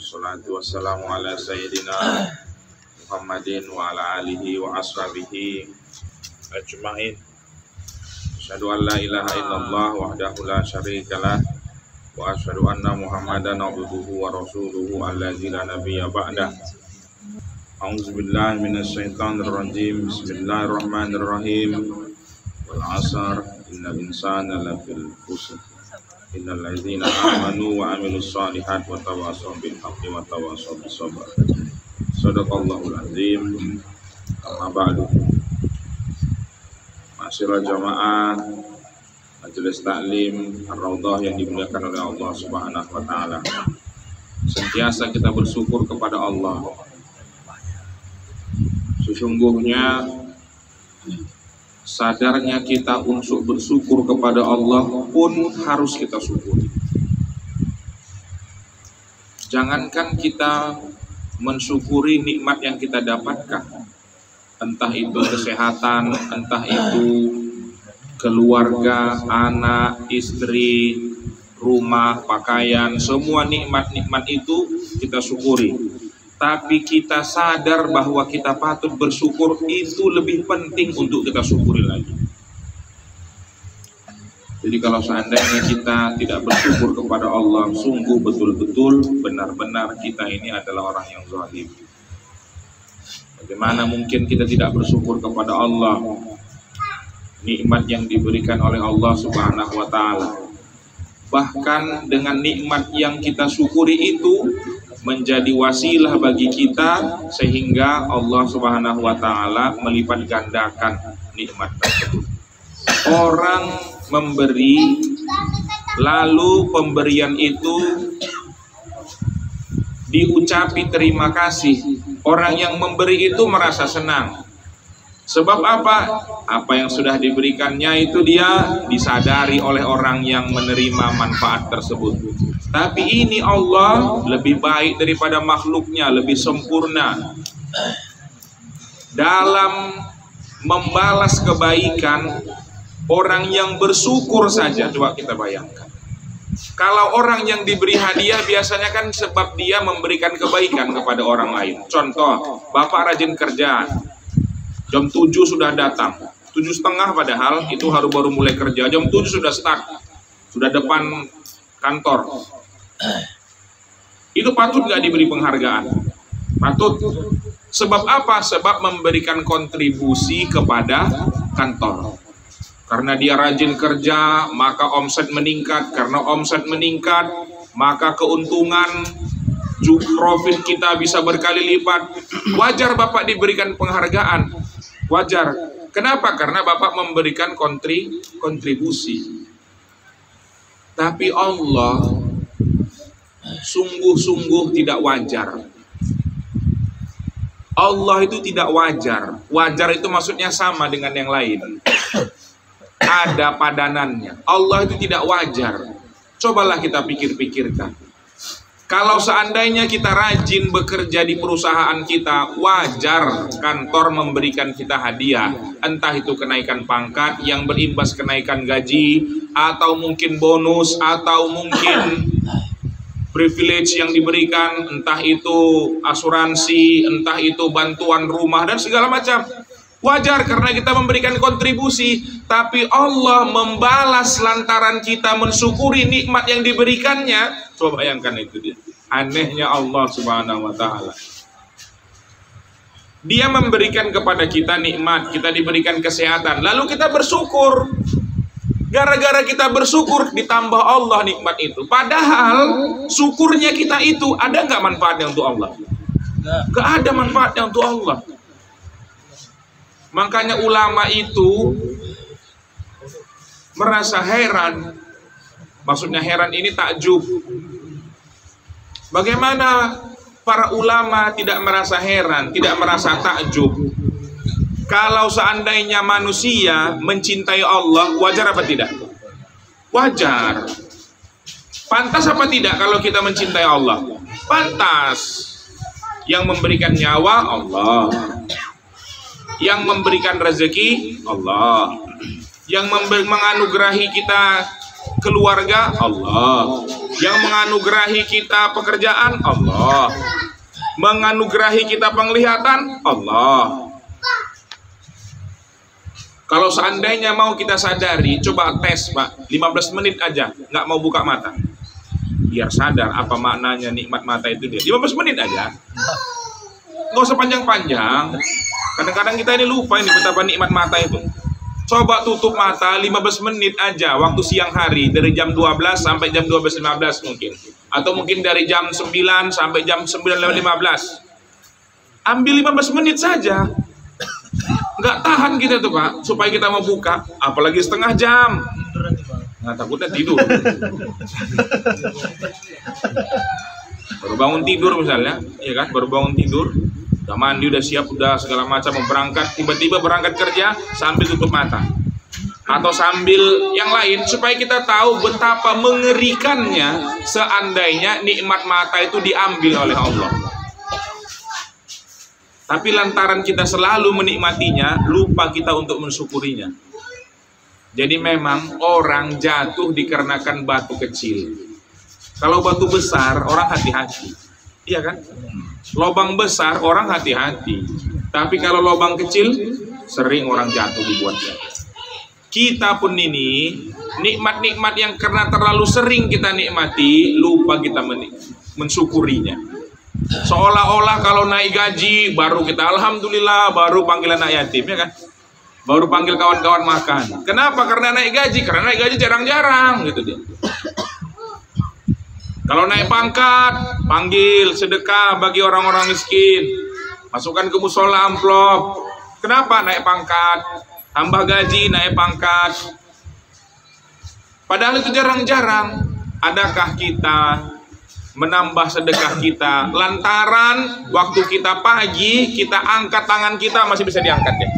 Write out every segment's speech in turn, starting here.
Wassalatu wassalamu ala sayyidina Muhammadin wa ala alihi wa ashabihi ajma'in. Asyhadu an la ilaha illallah wahdahu la syarikalah wa asyhadu anna Muhammadan abduhu wa rasuluhu allazi la nabiyya ba'dah. A'udzu billahi minasy syaithanir rajim. Bismillahirrahmanirrahim. Wal 'asr innal insana lafil khusr. Innal ladzina amanu wa 'amilus shalihat wa tawassaw bil haqqi wa tawassaw bis sabr. Shadaqallahul azim. Amma ba'du. Ma'asyiral jamaah Majelis Taklim Ar-Raudhah yang dimuliakan oleh Allah Subhanahu wa taala. Sentiasa kita bersyukur kepada Allah. Sesungguhnya sadarnya kita untuk bersyukur kepada Allah pun harus kita syukuri. Jangankan kita mensyukuri nikmat yang kita dapatkan, entah itu kesehatan, entah itu keluarga, anak, istri, rumah, pakaian, semua nikmat-nikmat itu kita syukuri. Tapi kita sadar bahwa kita patut bersyukur, itu lebih penting untuk kita syukuri lagi. Jadi kalau seandainya kita tidak bersyukur kepada Allah, sungguh betul-betul benar-benar kita ini adalah orang yang zalim. Bagaimana mungkin kita tidak bersyukur kepada Allah, nikmat yang diberikan oleh Allah Subhanahu wa taala. Bahkan dengan nikmat yang kita syukuri itu menjadi wasilah bagi kita sehingga Allah Subhanahu wa taala melipat gandakan nikmat tersebut. Orang memberi, lalu pemberian itu diucapi terima kasih. Orang yang memberi itu merasa senang. Sebab apa? Apa yang sudah diberikannya itu dia disadari oleh orang yang menerima manfaat tersebut. Tapi ini Allah lebih baik daripada makhluknya, lebih sempurna dalam membalas kebaikan. Orang yang bersyukur saja, coba kita bayangkan. Kalau orang yang diberi hadiah biasanya kan sebab dia memberikan kebaikan kepada orang lain. Contoh, Bapak rajin kerja, jam 7 sudah datang, 7:30 padahal itu baru mulai kerja, jam 7 sudah start, sudah depan kantor. Itu patut nggak diberi penghargaan? Patut. Sebab apa? Sebab memberikan kontribusi kepada kantor. Karena dia rajin kerja, maka omset meningkat. Karena omset meningkat, maka keuntungan, profit kita bisa berkali lipat. Wajar Bapak diberikan penghargaan. Wajar. Kenapa? Karena Bapak memberikan kontribusi. Tapi Allah sungguh-sungguh tidak wajar. Allah itu tidak wajar. Wajar itu maksudnya sama dengan yang lain. Ada padanannya. Allah itu tidak wajar. Cobalah kita pikir-pikirkan. Kalau seandainya kita rajin bekerja di perusahaan kita, wajar kantor memberikan kita hadiah. Entah itu kenaikan pangkat yang berimbas kenaikan gaji, atau mungkin bonus, atau mungkin privilege yang diberikan, entah itu asuransi, entah itu bantuan rumah, dan segala macam. Wajar karena kita memberikan kontribusi. Tapi Allah membalas lantaran kita mensyukuri nikmat yang diberikannya. Coba bayangkan itu dia. Anehnya Allah Subhanahu wa taala. Dia memberikan kepada kita nikmat, kita diberikan kesehatan, lalu kita bersyukur. Gara-gara kita bersyukur ditambah Allah nikmat itu. Padahal syukurnya kita itu ada nggak manfaatnya untuk Allah? Nggak ada manfaatnya untuk Allah. Makanya ulama itu merasa heran. Maksudnya heran ini takjub. Bagaimana para ulama tidak merasa heran, tidak merasa takjub? Kalau seandainya manusia mencintai Allah, wajar apa tidak? Wajar. Pantas apa tidak kalau kita mencintai Allah? Pantas. Yang memberikan nyawa Allah, yang memberikan rezeki Allah, yang menganugerahi kita keluarga, Allah. Yang menganugerahi kita pekerjaan, Allah. Menganugerahi kita penglihatan, Allah. Kalau seandainya mau kita sadari, coba tes Pak, 15 menit aja, nggak mau buka mata. Biar sadar apa maknanya nikmat mata itu dia. 15 menit aja. Nggak usah panjang-panjang. Kadang-kadang kita ini lupa ini betapa nikmat mata itu. Coba tutup mata 15 menit aja waktu siang hari, dari jam 12 sampai jam 12.15 mungkin. Atau mungkin dari jam 9 sampai jam 9.15. Ambil 15 menit saja. Nggak tahan kita tuh Pak, supaya kita mau buka, apalagi setengah jam. Nggak, takutnya tidur. Baru bangun tidur misalnya, ya kan? Baru bangun tidur, udah mandi, udah siap, udah segala macam mau berangkat, tiba-tiba berangkat kerja sambil tutup mata. Atau sambil yang lain, supaya kita tahu betapa mengerikannya seandainya nikmat mata itu diambil oleh Allah. Tapi lantaran kita selalu menikmatinya, lupa kita untuk mensyukurinya. Jadi memang orang jatuh dikarenakan batu kecil. Kalau batu besar, orang hati-hati. Iya kan? Lobang besar, orang hati-hati. Tapi kalau lobang kecil, sering orang jatuh dibuatnya. Kita pun ini, nikmat-nikmat yang karena terlalu sering kita nikmati, lupa kita mensyukurinya. Seolah-olah kalau naik gaji baru kita alhamdulillah, baru panggil anak yatim, ya kan? Baru panggil kawan-kawan makan. Kenapa? Karena naik gaji. Karena naik gaji jarang-jarang gitu dia. Kalau naik pangkat, panggil sedekah bagi orang-orang miskin. Masukkan ke musola amplop. Kenapa? Naik pangkat. Tambah gaji, naik pangkat. Padahal itu jarang-jarang. Adakah kita menambah sedekah kita lantaran waktu kita pagi kita angkat tangan kita masih bisa diangkat ya?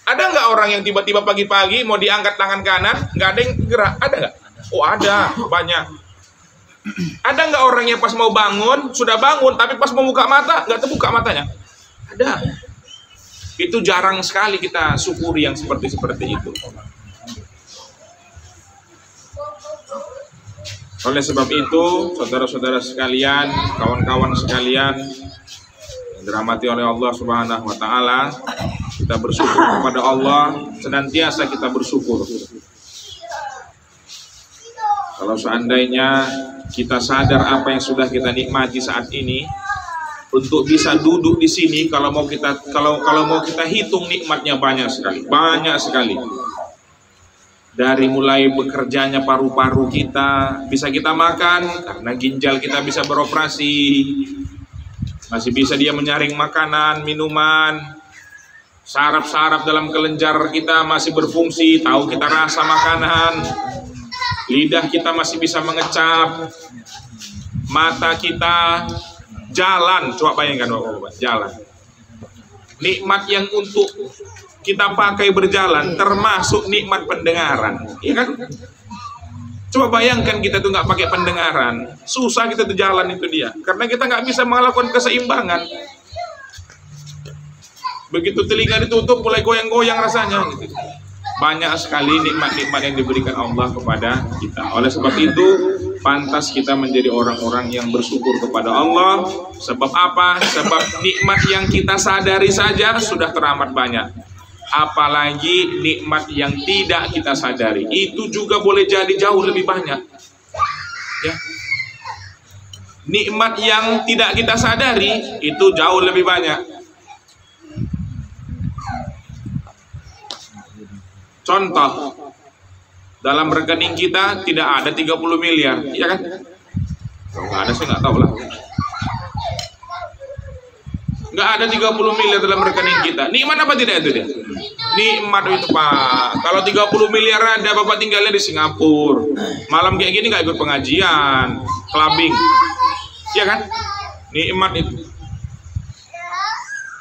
Ada nggak orang yang tiba-tiba pagi-pagi mau diangkat tangan kanan nggak ada yang gerak? Ada nggak? Oh ada, banyak. Ada nggak orang yang pas mau bangun sudah bangun tapi pas mau buka mata nggak terbuka matanya? Ada. Itu jarang sekali kita syukuri yang seperti itu. Oleh sebab itu, saudara-saudara sekalian, kawan-kawan sekalian yang dirahmati oleh Allah Subhanahu wa taala, kita bersyukur kepada Allah, senantiasa kita bersyukur. Kalau seandainya kita sadar apa yang sudah kita nikmati saat ini, untuk bisa duduk di sini kalau mau kita hitung nikmatnya banyak sekali. Dari mulai bekerjanya paru-paru kita, bisa kita makan karena ginjal kita bisa beroperasi, masih bisa dia menyaring makanan, minuman, saraf-saraf dalam kelenjar kita masih berfungsi, tahu kita rasa makanan, lidah kita masih bisa mengecap, mata kita jalan, coba bayangkan Bapak-bapak, jalan. Nikmat yang untuk kita pakai berjalan termasuk nikmat pendengaran, ya kan? Coba bayangkan kita tuh nggak pakai pendengaran, susah kita tuh jalan itu dia, karena kita nggak bisa melakukan keseimbangan. Begitu telinga ditutup mulai goyang-goyang rasanya gitu. Banyak sekali nikmat-nikmat yang diberikan Allah kepada kita. Oleh sebab itu pantas kita menjadi orang-orang yang bersyukur kepada Allah. Sebab apa? Sebab nikmat yang kita sadari saja sudah teramat banyak. Apalagi nikmat yang tidak kita sadari, itu juga boleh jadi jauh lebih banyak ya. Nikmat yang tidak kita sadari itu jauh lebih banyak. Contoh, dalam rekening kita tidak ada 30 miliar, ya kan? Kalau nggak ada sih nggak tahu lah. Nggak ada 30 miliar dalam rekening kita. Nikmat apa tidak itu dia? Nikmat itu Pak. Kalau 30 miliar ada, Bapak tinggalnya di Singapura. Malam kayak gini nggak ikut pengajian, clubbing, ya kan? Nikmat itu.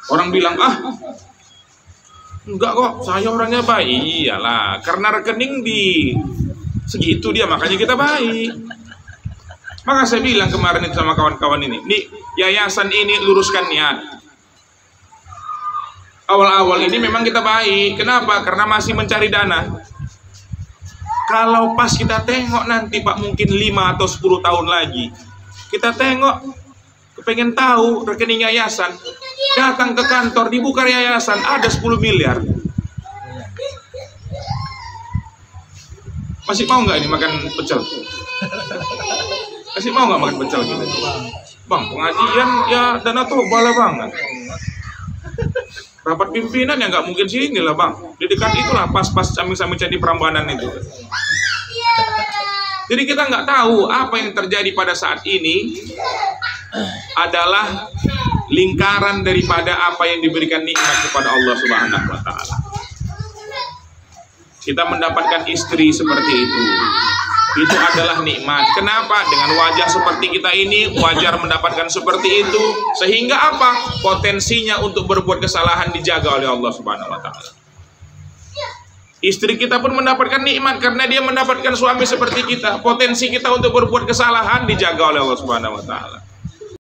Orang bilang, enggak kok, saya orangnya baik. Iyalah, karena rekening di segitu dia, makanya kita baik. Maka saya bilang kemarin itu sama kawan-kawan ini, nih yayasan ini luruskan niat. Awal-awal ini memang kita baik. Kenapa? Karena masih mencari dana. Kalau pas kita tengok nanti Pak, mungkin 5 atau 10 tahun lagi, kita tengok, pengen tahu rekening yayasan, datang ke kantor, dibuka yayasan, ada 10 miliar. Masih mau nggak ini makan pecel? Masih mau nggak makan pecel gitu? Bang, pengajian ya dana toba lah bang. Rapat pimpinan ya nggak mungkin sini lah bang. Di dekat itulah pas-pas sambil-sambil cari Prambanan itu. Jadi kita nggak tahu apa yang terjadi pada saat ini adalah lingkaran daripada apa yang diberikan nikmat kepada Allah Subhanahu wa Ta'ala. Kita mendapatkan istri seperti itu adalah nikmat. Kenapa? Dengan wajah seperti kita ini wajar mendapatkan seperti itu, sehingga apa? Potensinya untuk berbuat kesalahan dijaga oleh Allah Subhanahu wa Ta'ala. Istri kita pun mendapatkan nikmat karena dia mendapatkan suami seperti kita. Potensi kita untuk berbuat kesalahan dijaga oleh Allah Subhanahu wa Ta'ala.